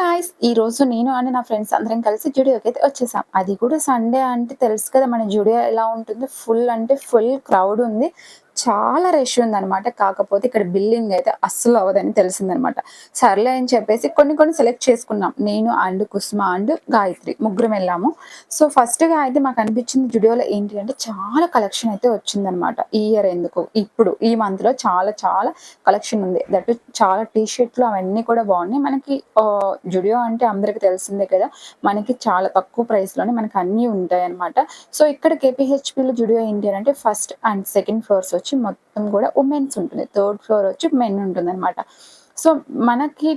Guys! ఈరోజు నేను and నా ఫ్రెండ్స్ అందరం కలిసి జూడియోకైతే వచ్చేసాం. అది కూడా సండే అంటే తెలుసు కదా! మన జూడియో ఎలా ఉంటుందో ఫుల్ అంటే ఫుల్ క్రౌడ్ ఉంది. చాలా రష్ ఉందనమాట. కాకపోతే ఇక్కడ బిల్లింగ్ అయితే అస్సలు అవ్వదని తెలిసిందనమాట. సర్లే అని చెప్పేసి కొన్ని కొన్ని సెలెక్ట్ చేసుకున్నాం. నేను అండ్ కుసుమ అండ్ గాయత్రి ముగ్గురం వెళ్ళాము. సో ఫస్ట్‌గా అయితే మాకనిపించింది జూడియోలో ఏంటి అంటే చాలా కలెక్షన్ అయితే వచ్చిందనమాట. ఈ ఇయర్ ఎందుకో ఇప్పుడు ఈ మంత్‌లో చాలా చాలా కలెక్షన్ ఉంది. దట్ చాలా టీ షర్ట్‌లు అవన్నీ కూడా బాగున్నాయి. మనకి జుడియో అంటే అందరికి తెలిసిందే కదా! మనకి చాలా తక్కువ ప్రైస్‌లోనే మనకు అన్నీ ఉంటాయన్నమాట. సో ఇక్కడ కేపీహెచ్‌పీలో జుడియో ఏంటి అనంటే ఫస్ట్ అండ్ సెకండ్ ఫ్లోర్స్ వచ్చి మొత్తం కూడా వుమెన్స్ ఉంటుంది. థర్డ్ ఫ్లోర్ వచ్చి మెన్ ఉంటుందన్నమాట. సో మనకి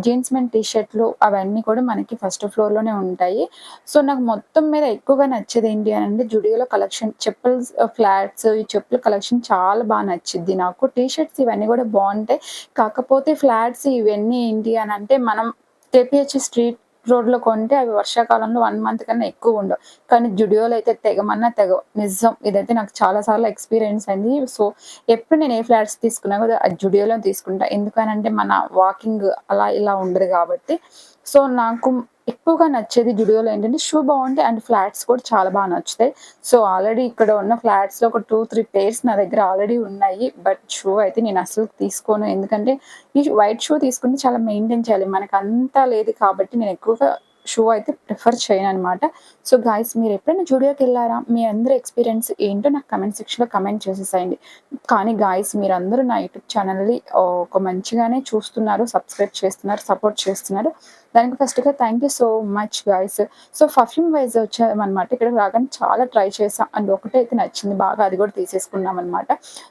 జీన్స్ మెన్ టీ షర్ట్‌లు అవన్నీ కూడా మనకి ఫస్ట్ ఫ్లోర్‌లోనే ఉంటాయి. సో నాకు మొత్తం మీద ఎక్కువగా నచ్చేది ఏంటి అనంటే జుడియోలో కలెక్షన్ చెప్పుల్స్ ఫ్లాట్స్ ఈ చెప్పుల కలెక్షన్ చాలా నచ్చిద్ది నాకు. టీ షర్ట్స్ ఇవన్నీ కూడా బావుంటాయి. కాకపోతే ఫ్లాట్స్ ఇవన్నీ ఏంటి అనంటే మనం కేపీహెచ్ స్ట్రీట్ రోడ్‌లో కొంటే అవి వర్షాకాలంలో 1 మంత్ కన్నా ఎక్కువుండవు. కానీ జుడియోలో అయితే తెగమన్నా తెగవు. నిజం. ఇదైతే నాకు చాలా సార్లు ఎక్స్‌పీరియన్స్ అయింది. సో, ఎప్పుడు నేను ఏ ఫ్లాట్స్ తీసుకున్నా కూడా అది జుడియోలోనే తీసుకుంటా. ఎందుకనంటే మన వాకింగ్ అలా ఇలా ఉండదు కాబట్టి. సో, నాకు ఎక్కువగా నచ్చేది జుడియోలో ఏంటంటే షూ బావుంటాయి అండ్ ఫ్లాట్స్ కూడా చాలా నచ్చుతాయి. సో, ఆల్రెడీ ఇక్కడ ఉన్న ఫ్లాట్స్‌లో ఒక 2, 3 పెయిర్స్ నా దగ్గర ఆల్రెడీ ఉన్నాయి. బట్ షూ అయితే నేను అస్సలు తీసుకోను. ఎందుకంటే ఈ వైట్ షూ తీసుకుంటే చాలా మెయింటైన్ చేయాలి. మనకంతా లేదు కాబట్టి నేను ఎక్కువగా షూ అయితే ప్రిఫర్ చేయననమాట. సో, గాయ్స్ మీరెప్పుడైనా జూడియోకెళ్లారా? మీ అందరి ఎక్స్‌పీరియన్స్ ఏంటో నాకు కామెంట్ సెక్షన్‌లో కామెంట్ చేసేసేయండి. కానీ గాయ్స్ మీరందరూ నా యూట్యూబ్ ఛానల్‌ని ఒక మంచిగానే చూస్తున్నారు, సబ్స్క్రైబ్ చేస్తున్నారు, సపోర్ట్ చేస్తున్నారు. దానికి ఫస్ట్‌గా thank you so much guys. So, perfume wise వచ్చామనమాట. ఇక్కడికి రాగానే చాలా ట్రై చేశా. అండ్ ఒకటైతే నచ్చింది బాగా అది కూడా తీసేసుకున్నామనమాట.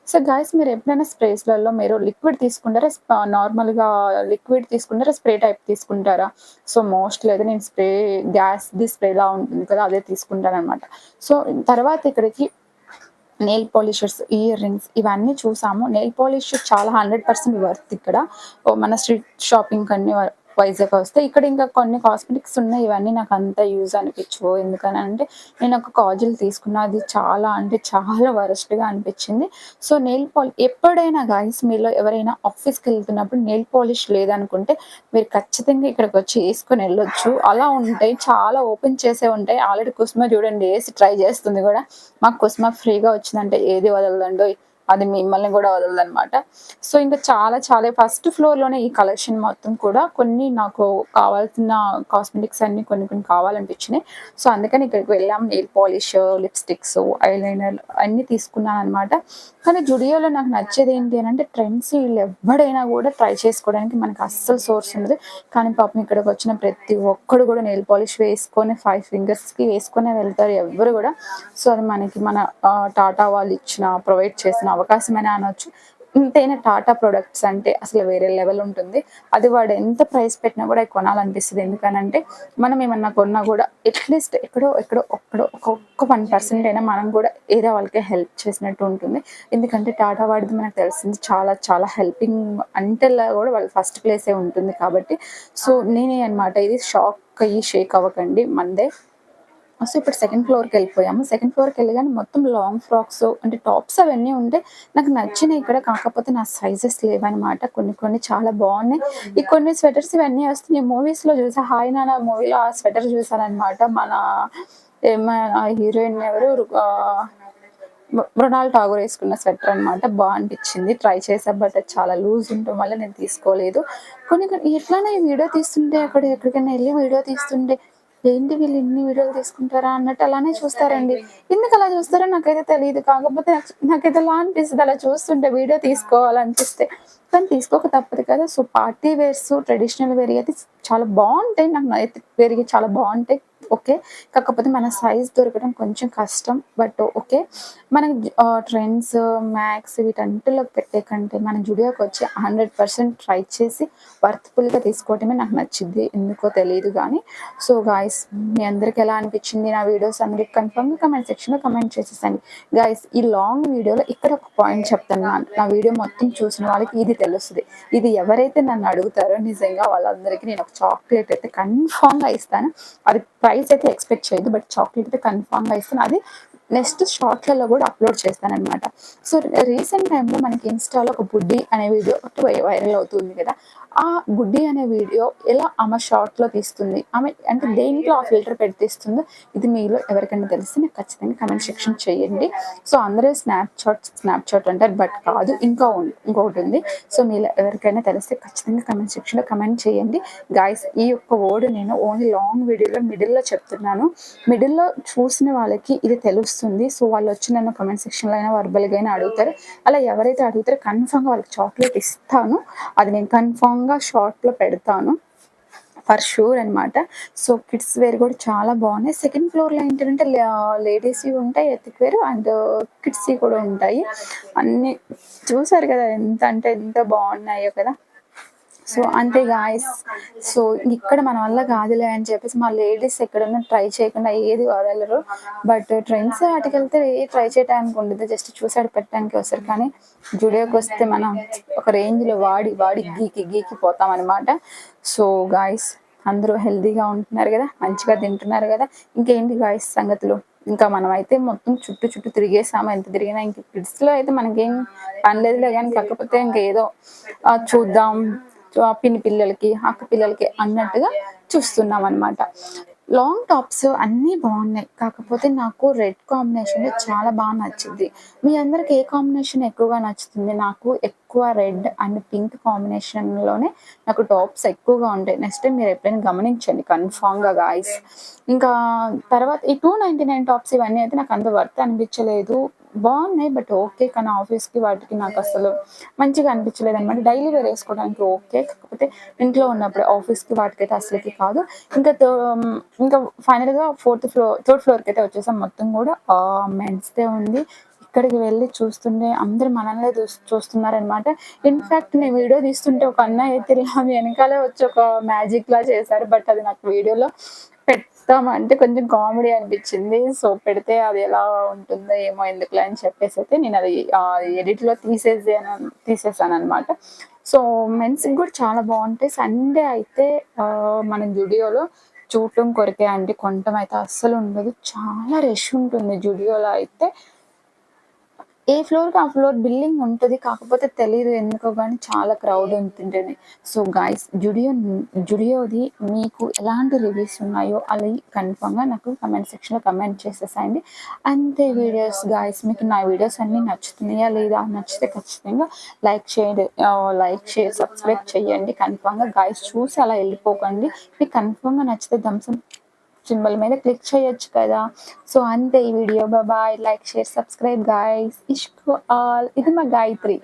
సో, గాయ్స్ మీరెప్పుడైనా స్ప్రేస్‌లలో మీరు లిక్విడ్ తీసుకుంటారా? నార్మల్‌గా లిక్విడ్ తీసుకుంటారా? స్ప్రే టైప్ తీసుకుంటారా? సో, మోస్ట్‌లీ అయితే నేను గ్యాస్‌ది స్ప్రేలా ఉంటుంది కదా! అదే తీసుకుంటాననమాట. సో, తర్వాత ఇక్కడికి నెయిల్ పాలిషర్స్, ఇయర్ రింగ్స్ ఇవన్నీ చూసాము. నెయిల్ పాలిష్ చాలా 100% వర్త్ ఇక్కడ. మన స్ట్రీట్ షాపింగ్ కన్నీ వైజాగ్ వస్తే ఇక్కడ ఇంకా కొన్ని కాస్మెటిక్స్ ఉన్నాయి. ఇవన్నీ నాకు అంత యూజ్ అనిపించవు. ఎందుకనంటే నేను ఒక కాజల్ తీసుకున్నా. అది చాలా అంటే చాలా వరస్ట్‌గా అనిపించింది. సో, ఎప్పుడైనా గాయ్స్ మీలో ఎవరైనా ఆఫీస్‌కెళ్తున్నప్పుడు నెయిల్ పాలిష్ లేదనుకుంటే మీరు ఖచ్చితంగా ఇక్కడికొచ్చి ఏసుకొని ఎళ్ళొచ్చు. అలా ఉంటాయి. చాలా ఓపెన్ చేసే ఉంటాయి. ఆల్రెడీ కుసుమ చూడండి ఏసి ట్రై చేస్తుంది గూడా. మాకు కుసుమ ఫ్రీగా వచ్చిందంటే ఏది వదలదండోయ్! అది మిమ్మల్ని గూడా వదలదనమాట. సో, ఇంకా చాలా ఫస్ట్ ఫ్లోర్‌లోనే ఈ కలెక్షన్ మొత్తం కూడా కొన్ని నాకు కావాల్సిన కాస్మెటిక్స్ అన్నీ కొన్ని కొన్ని కావాలనిపించినాయి. సో, అందుకని ఇక్కడికి వెళ్ళాం. నెయిల్ పాలిష్, లిప్‌స్టిక్స్, ఐలైనర్ అన్నీ తీసుకున్నాననమాట. కానీ జుడియోలో నాకు నచ్చేది ఏంటి అనంటే ట్రెండ్స్ వీళ్ళెవ్వడైనా కూడా ట్రై చేసుకోవడానికి మనకు అస్సలు సోర్స్ ఉండదు. కానీ పాపం ఇక్కడికొచ్చిన ప్రతి ఒక్కడు కూడా నెయిల్ పాలిష్ వేసుకొని 5 ఫింగర్స్‌కి వేసుకొనే వెళ్తారు ఎవ్వరు గూడా. సో, అది మనకి మన టాటా వాళ్ళు ప్రొవైడ్ చేసిన అవకాశమనే అనొచ్చు. ఎంతైనా టాటా ప్రొడక్ట్స్ అంటే అసలు వేరే లెవెల్ ఉంటుంది. అది వాడు ఎంత ప్రైస్ పెట్టినా కూడా అవి కొనాలనిపిస్తది. ఎందుకనంటే మనం ఏమన్నా కొన్నా కూడా అట్‌లీస్ట్ ఎక్కడో ఒక్క 1% అయినా మనం కూడా ఏదో వాళ్ళకి హెల్ప్ చేసినట్టు ఉంటుంది. ఎందుకంటే టాటా వాడిది మనకు తెలిసింది చాలా హెల్పింగ్ అంటేలా కూడా వాళ్ళు ఫస్ట్ ప్లేసే ఉంటుంది కాబట్టి. సో, నేనే అనమాట ఇది షాక్ అయ్యి షేక్ అవ్వకండి మనదే. సో, ఇప్పుడు సెకండ్ ఫ్లోర్‌కెళ్ళిపోయాము. సెకండ్ ఫ్లోర్‌కెళ్ళగానే మొత్తం లాంగ్ ఫ్రాక్స్ అంటే టాప్స్ అవన్నీ ఉంటే నాకు నచ్చినాయి ఇక్కడ. కాకపోతే నా సైజెస్ లేవనమాట. కొన్ని చాలా బావున్నాయి. ఈ కొన్ని స్వెటర్స్ ఇవన్నీ వస్తున్నాయి. మూవీస్‌లో చూసా 'హాయ్ నాన్న' మూవీలో ఆ స్వెటర్ చూసాననమాట. ఆ హీరోయిన్ ఎవరు మృణాల్ ఠాగూర్ ఏసుకున్న స్వెటర్ అనమాట. అనిపించింది. ట్రై చేశా. బట్ అది చాలా లూజ్ ఉండటం వల్ల నేను తీసుకోలేదు. కొన్ని ఎట్లైనా ఈ వీడియో తీస్తుంటే ఎక్కడికైనా ఎళ్లి వీడియో తీస్తుంటే ఏంటి వీళ్ళు ఇన్ని వీడియోలు తీసుకుంటారా అన్నట్టు అలానే చూస్తారండి. ఎందుకలా చూస్తారో నాకైతే తెలీదు. కాకపోతే నాకైతే అలా అనిపిస్తది. అలా చూస్తుంటే వీడియో తీసుకోవాలనిపిస్తే. కానీ తీసుకోక తప్పదు కదా! So, party wears, traditional wear అయితే చాలా బావుంటాయి. నాకు నైట్ వేర్‌వి చాలా బావుంటాయి. ఓకే. కాకపోతే మన సైజ్ దొరకడం కొంచెం కష్టం. But okay. మనకి ట్రెండ్స్, మ్యాక్స్ వీటన్నిటిలో పెట్టే కంటే మన జుడియోకొచ్చి 100% ట్రై చేసి వర్త్‌ఫుల్‌గా తీసుకోవటమే నాకు నచ్చిద్ది. ఎందుకో తెలీదు గానీ. సో, గాయ్స్ మీ అందరికి ఎలా అనిపించింది నా వీడియోస్ అందరికి కన్ఫర్మ్‌గా కామెంట్ సెక్షన్‌లో కామెంట్ చేసేసేయండి. గాయ్స్ ఈ లాంగ్ వీడియోలో ఇక్కడ ఒక పాయింట్ చెప్తాను. నా వీడియో మొత్తం చూసిన వాళ్ళకి ఇది తెలుస్తది. ఇది ఎవరైతే నన్ను అడుగుతారో నిజంగా వాళ్ళందరికీ నేను ఒక చాక్లేట్ అయితే కన్ఫర్మ్‌గా ఇస్తాను. అది ప్రైస్ అయితే ఎక్స్‌పెక్ట్ చేయొద్దు. బట్ చాక్లేట్ అయితే కన్ఫర్మ్‌గా ఇస్తాను. అది నెక్స్ట్ షార్ట్లలో కూడా అప్లోడ్ చేస్తానన్నమాట. సో రీసెంట్ టైంలో మనకి ఇన్స్టాలో ఒక బుడ్డి అనే వీడియో వైరల్ అవుతుంది కదా. ఆ బుడ్డి అనే వీడియో ఎలా ఆమె షార్ట్లో తీస్తుంది, ఆమె అంటే దేంట్లో ఆ ఫిల్టర్ పెట్టి తీస్తుందో ఇది మీలో ఎవరికైనా తెలిస్తే నాకు ఖచ్చితంగా కమెంట్ సెక్షన్ చేయండి. సో అందరూ స్నాప్చాట్ అంటారు, బట్ కాదు, ఇంకొకటి ఉంది. సో మీలో ఎవరికైనా తెలిస్తే ఖచ్చితంగా కమెంట్ సెక్షన్లో కమెంట్ చేయండి గాయస్. ఈ యొక్క వర్డ్ నేను ఓన్లీ లాంగ్ వీడియోలో మిడిల్లో చెప్తున్నాను. మిడిల్లో చూసిన వాళ్ళకి ఇది తెలుస్తుంది. సో వాళ్ళు వచ్చి నన్ను కమెంట్ సెక్షన్లో అయినా వర్బల్గా అయినా అడుగుతారు. అలా ఎవరైతే అడుగుతారో కన్ఫామ్గా వాళ్ళకి చాక్లెట్ ఇస్తాను. అది నేను కన్ఫామ్గా షార్ట్లో పెడతాను ఫర్ షూర్ అనమాట. సో కిడ్స్ వేర్ కూడా చాలా బాగున్నాయి. సెకండ్ ఫ్లోర్లో ఏంటంటే లేడీస్వి ఉంటాయి, ఎత్తిక్ వేర్ అండ్ కిడ్స్వి కూడా ఉంటాయి. అన్నీ చూసారు కదా ఎంత అంటే ఎంత బాగున్నాయో కదా. సో అంతే గాయస్. సో ఇక్కడ మన వల్ల కాదులే అని చెప్పేసి మా లేడీస్ ఎక్కడన్నా ట్రై చేయకుండా ఏది వదలరు. బట్ ట్రెండ్స్ వాటికి వెళ్తే ట్రై చేయడానికి ఉండదు, జస్ట్ చూసాడు పెట్టడానికి వస్తారు. కానీ జుడియోకి వస్తే మనం ఒక రేంజ్లో వాడి వాడి గీకి పోతాం అనమాట. సో గాయస్ అందరూ హెల్తీగా ఉంటున్నారు కదా, మంచిగా తింటున్నారు కదా. ఇంకేంటి గాయస్ సంగతులు. ఇంకా మనం అయితే మొత్తం చుట్టూ తిరిగేసాము. ఎంత తిరిగినా ఇంక కిడ్స్లో అయితే మనకేం పని లేదులే, కానీ కాకపోతే ఇంకేదో చూద్దాం పిన్ని పిల్లలకి అక్క పిల్లలకి అన్నట్టుగా చూస్తున్నాం అనమాట. లాంగ్ టాప్స్ అన్నీ బాగున్నాయి, కాకపోతే నాకు రెడ్ కాంబినేషన్ చాలా బాగా నచ్చింది. మీ అందరికి ఏ కాంబినేషన్ ఎక్కువగా నచ్చుతుంది? నాకు ఎక్కువ రెడ్ అండ్ పింక్ కాంబినేషన్లోనే నాకు టాప్స్ ఎక్కువగా ఉంటాయి. నెక్స్ట్ టైం మీరు ఎప్పుడైనా గమనించండి కన్ఫామ్గా గాయస్. ఇంకా తర్వాత ఈ 299 టాప్స్ ఇవన్నీ అయితే నాకు అంత వర్త్ అనిపించలేదు. బాగున్నాయి బట్ ఓకే, కానీ ఆఫీస్కి వాటికి నాకు అసలు మంచిగా అనిపించలేదు అనమాట. డైలీ వేర్ వేసుకోవడానికి ఓకే, కాకపోతే ఇంట్లో ఉన్నప్పుడు ఆఫీస్కి వాటికైతే అసలుకి కాదు. ఇంకా ఫైనల్గా థర్డ్ ఫ్లోర్కి అయితే వచ్చేసాం. మొత్తం కూడా మెన్స్దే ఉంది. ఇక్కడికి వెళ్ళి చూస్తుంటే అందరు మనల్నే చూస్తున్నారనమాట. ఇన్ఫ్యాక్ట్ నేను వీడియో తీస్తుంటే ఒక అన్నయ్య అయితే వెనకాలే వచ్చి ఒక మ్యాజిక్ లా చేశారు. బట్ అది నాకు వీడియోలో పెడతామంటే కొంచెం కామెడీ అనిపించింది. సో పెడితే అది ఎలా ఉంటుందో ఏమో ఎందుకులే అని చెప్పేసి అయితే నేను అది ఎడిట్లో తీసేసాను అనమాట. సో మెన్స్కి కూడా చాలా బాగుంటాయి. సండే అయితే మన జుడియోలో చూడటం కొరకే అండి, కొనటం అయితే అస్సలు ఉండదు. చాలా రష్ ఉంటుంది జుడియోలో అయితే. ఏ ఫ్లోర్కి ఆ ఫ్లోర్ బిల్లింగ్ ఉంటుంది, కాకపోతే తెలియదు ఎందుకో కానీ చాలా క్రౌడ్ ఉంటుంటుంది. సో గాయస్ జుడియోది మీకు ఎలాంటి రివ్యూస్ ఉన్నాయో అవి కన్ఫామ్గా నాకు కమెంట్ సెక్షన్లో కమెంట్ చేసేసాయండి. అంతే వీడియోస్ గాయస్. మీకు నా వీడియోస్ అన్నీ నచ్చుతున్నాయా లేదా? నచ్చితే ఖచ్చితంగా లైక్ షేర్ సబ్స్క్రైబ్ చేయండి కన్ఫామ్గా గాయస్. చూసి అలా వెళ్ళిపోకండి. మీకు కన్ఫామ్గా నచ్చితే థమ్స్ సింబల్ మీద క్లిక్ చేయొచ్చు కదా. సో అంతే ఈ వీడియో. Bye, like share subscribe guys. ఇష్క్ ఆల్. ఇది మా గాయత్రి.